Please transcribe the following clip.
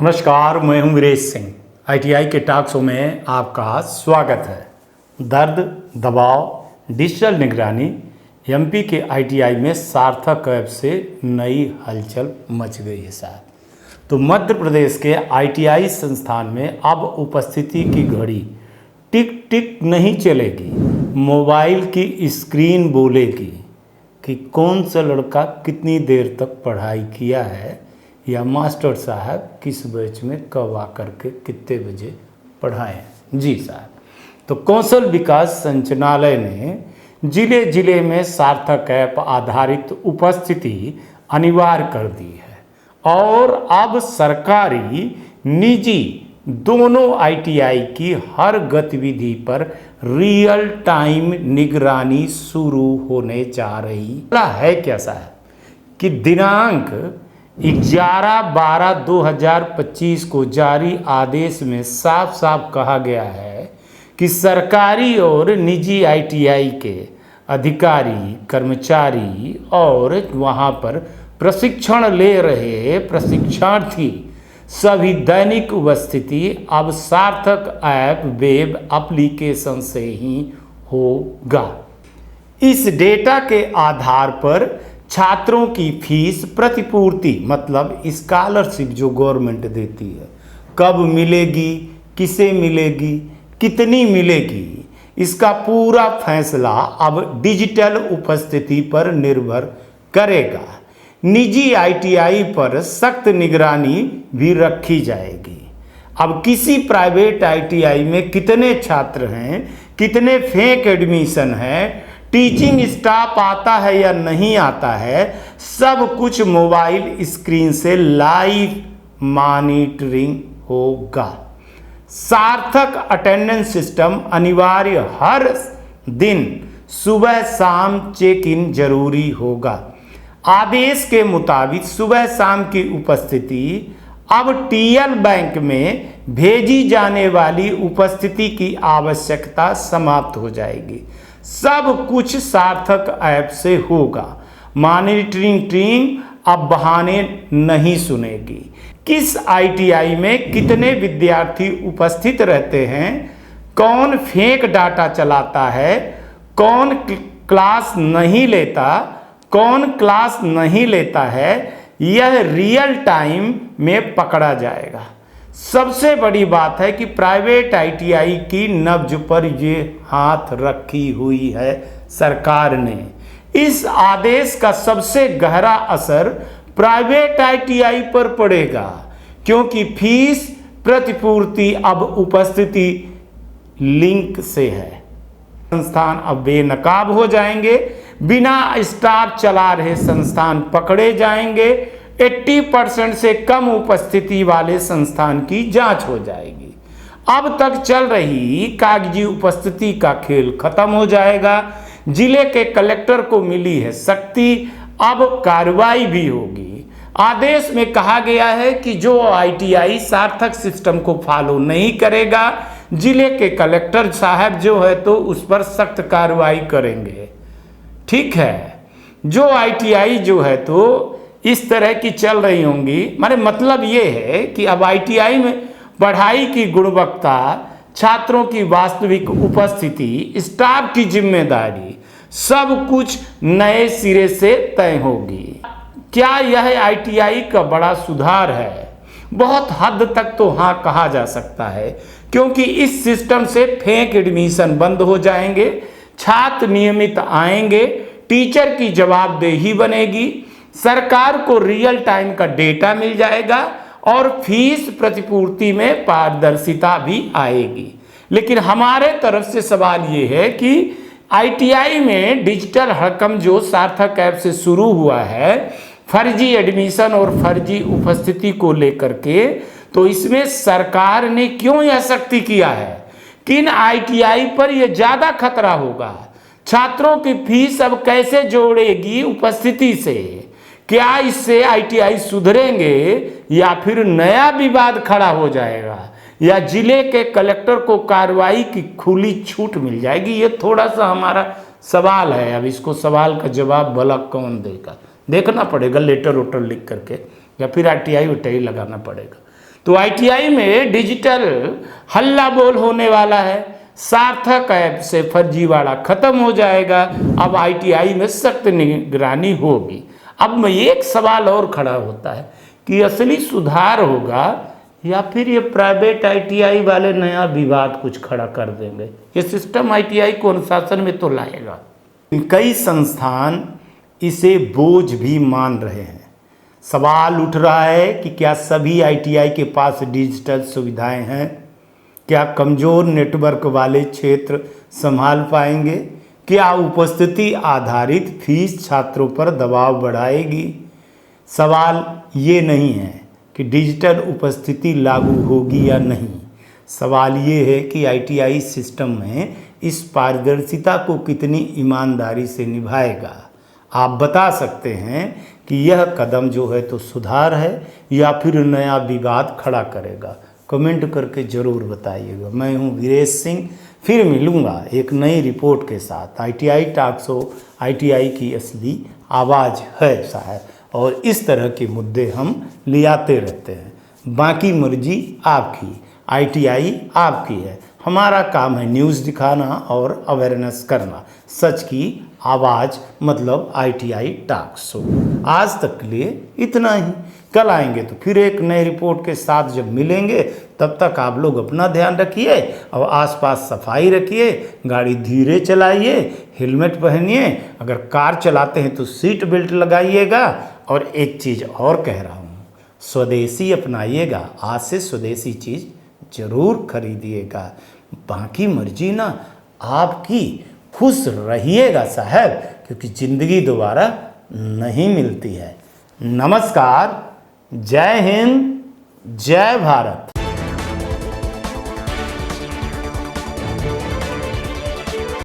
नमस्कार, मैं हूं वीरेश सिंह। आईटीआई के टॉक शो में आपका स्वागत है। दर्द, दबाव, डिजिटल निगरानी, एमपी के आईटीआई में सार्थक ऐप से नई हलचल मच गई है साहब। तो मध्य प्रदेश के आईटीआई संस्थान में अब उपस्थिति की घड़ी टिक टिक नहीं चलेगी, मोबाइल की स्क्रीन बोलेगी कि कौन सा लड़का कितनी देर तक पढ़ाई किया है या मास्टर साहब किस बैच में कब आकर के कितने बजे पढ़ाएं। जी साहब, तो कौशल विकास संचालनालय ने जिले जिले में सार्थक ऐप आधारित उपस्थिति अनिवार्य कर दी है और अब सरकारी निजी दोनों आईटीआई की हर गतिविधि पर रियल टाइम निगरानी शुरू होने जा रही है। क्या साहब कि दिनांक 11/12/2025 को जारी आदेश में साफ साफ कहा गया है कि सरकारी और निजी आईटीआई के अधिकारी, कर्मचारी और वहां पर प्रशिक्षण ले रहे प्रशिक्षणार्थी सभी दैनिक उपस्थिति अब सार्थक ऐप वेब एप्लीकेशन से ही होगा। इस डेटा के आधार पर छात्रों की फीस प्रतिपूर्ति मतलब स्कॉलरशिप जो गवर्नमेंट देती है कब मिलेगी, किसे मिलेगी, कितनी मिलेगी, इसका पूरा फैसला अब डिजिटल उपस्थिति पर निर्भर करेगा। निजी आईटीआई पर सख्त निगरानी भी रखी जाएगी। अब किसी प्राइवेट आईटीआई में कितने छात्र हैं, कितने फेक एडमिशन हैं, टीचिंग स्टाफ आता है या नहीं आता है, सब कुछ मोबाइल स्क्रीन से लाइव मॉनिटरिंग होगा। सार्थक अटेंडेंस सिस्टम अनिवार्य, हर दिन सुबह शाम चेक इन जरूरी होगा। आदेश के मुताबिक सुबह शाम की उपस्थिति अब टीएल बैंक में भेजी जाने वाली उपस्थिति की आवश्यकता समाप्त हो जाएगी। सब कुछ सार्थक ऐप से होगा। मॉनिटरिंग टीम अब बहाने नहीं सुनेगी। किस आईटीआई में कितने विद्यार्थी उपस्थित रहते हैं, कौन फेक डाटा चलाता है, कौन क्लास नहीं लेता, कौन क्लास नहीं लेता है, यह रियल टाइम में पकड़ा जाएगा। सबसे बड़ी बात है कि प्राइवेट आईटीआई की नब्ज पर ये हाथ रखी हुई है सरकार ने। इस आदेश का सबसे गहरा असर प्राइवेट आईटीआई पर पड़ेगा क्योंकि फीस प्रतिपूर्ति अब उपस्थिति लिंक से है। संस्थान अब बेनकाब हो जाएंगे, बिना स्टाफ चला रहे संस्थान पकड़े जाएंगे। 80% से कम उपस्थिति वाले संस्थान की जांच हो जाएगी। अब तक चल रही कागजी उपस्थिति का खेल खत्म हो जाएगा। जिले के कलेक्टर को मिली है शक्ति, अब कार्रवाई भी होगी। आदेश में कहा गया है कि जो आईटीआई सार्थक सिस्टम को फॉलो नहीं करेगा, जिले के कलेक्टर साहब जो है तो उस पर सख्त कार्रवाई करेंगे। ठीक है, जो आईटीआई जो है तो इस तरह की चल रही होंगी, माने मतलब ये है कि अब आईटीआई में पढ़ाई की गुणवत्ता, छात्रों की वास्तविक उपस्थिति, स्टाफ की जिम्मेदारी, सब कुछ नए सिरे से तय होगी। क्या यह आईटीआई का बड़ा सुधार है? बहुत हद तक तो हाँ कहा जा सकता है क्योंकि इस सिस्टम से फेक एडमिशन बंद हो जाएंगे, छात्र नियमित आएंगे, टीचर की जवाबदेही बनेगी, सरकार को रियल टाइम का डेटा मिल जाएगा और फीस प्रतिपूर्ति में पारदर्शिता भी आएगी। लेकिन हमारे तरफ से सवाल ये है कि आईटीआई में डिजिटल हड़कंप जो सार्थक ऐप से शुरू हुआ है, फर्जी एडमिशन और फर्जी उपस्थिति को लेकर के, तो इसमें सरकार ने क्यों यह सख्ती किया है? किन आईटीआई पर यह ज्यादा खतरा होगा? छात्रों की फीस अब कैसे जोड़ेगी उपस्थिति से? क्या इससे आईटीआई सुधरेंगे या फिर नया विवाद खड़ा हो जाएगा या जिले के कलेक्टर को कार्रवाई की खुली छूट मिल जाएगी? ये थोड़ा सा हमारा सवाल है। अब इसको सवाल का जवाब भला कौन देगा, देखना पड़ेगा लेटर वेटर लिख करके या फिर आरटीआई लगाना पड़ेगा। तो ITI में डिजिटल हल्ला बोल होने वाला है। सार्थक ऐप से फर्जीवाड़ा खत्म हो जाएगा। अब ITI में सख्त निगरानी होगी। अब में एक सवाल और खड़ा होता है कि असली सुधार होगा या फिर ये प्राइवेट ITI वाले नया विवाद कुछ खड़ा कर देंगे। ये सिस्टम ITI को अनुशासन में तो लाएगा। कई संस्थान इसे बोझ भी मान रहे हैं। सवाल उठ रहा है कि क्या सभी ITI के पास डिजिटल सुविधाएं हैं? क्या कमज़ोर नेटवर्क वाले क्षेत्र संभाल पाएंगे? क्या उपस्थिति आधारित फीस छात्रों पर दबाव बढ़ाएगी? सवाल ये नहीं है कि डिजिटल उपस्थिति लागू होगी या नहीं। सवाल ये है कि ITI सिस्टम में इस पारदर्शिता को कितनी ईमानदारी से निभाएगा। आप बता सकते हैं कि यह कदम जो है तो सुधार है या फिर नया विवाद खड़ा करेगा। कमेंट करके ज़रूर बताइएगा। मैं हूं वीरेश सिंह, फिर मिलूंगा एक नई रिपोर्ट के साथ। ITI टॉक्स शो ITI की असली आवाज़ है शायद, और इस तरह के मुद्दे हम ले आते रहते हैं। बाकी मर्जी आपकी, ITI आपकी है। हमारा काम है न्यूज़ दिखाना और अवेयरनेस करना। सच की आवाज़ मतलब ITI टॉक्स शो। आज तक के लिए इतना ही। कल आएंगे तो फिर एक नए रिपोर्ट के साथ जब मिलेंगे, तब तक आप लोग अपना ध्यान रखिए और आसपास सफाई रखिए, गाड़ी धीरे चलाइए, हेलमेट पहनिए, अगर कार चलाते हैं तो सीट बेल्ट लगाइएगा। और एक चीज़ और कह रहा हूँ, स्वदेशी अपनाइएगा। आज से स्वदेशी चीज़ ज़रूर खरीदिएगा। बाकी मर्जी ना आपकी। खुश रहिएगा साहब, क्योंकि ज़िंदगी दोबारा नहीं मिलती है। नमस्कार, जय हिंद, जय भारत।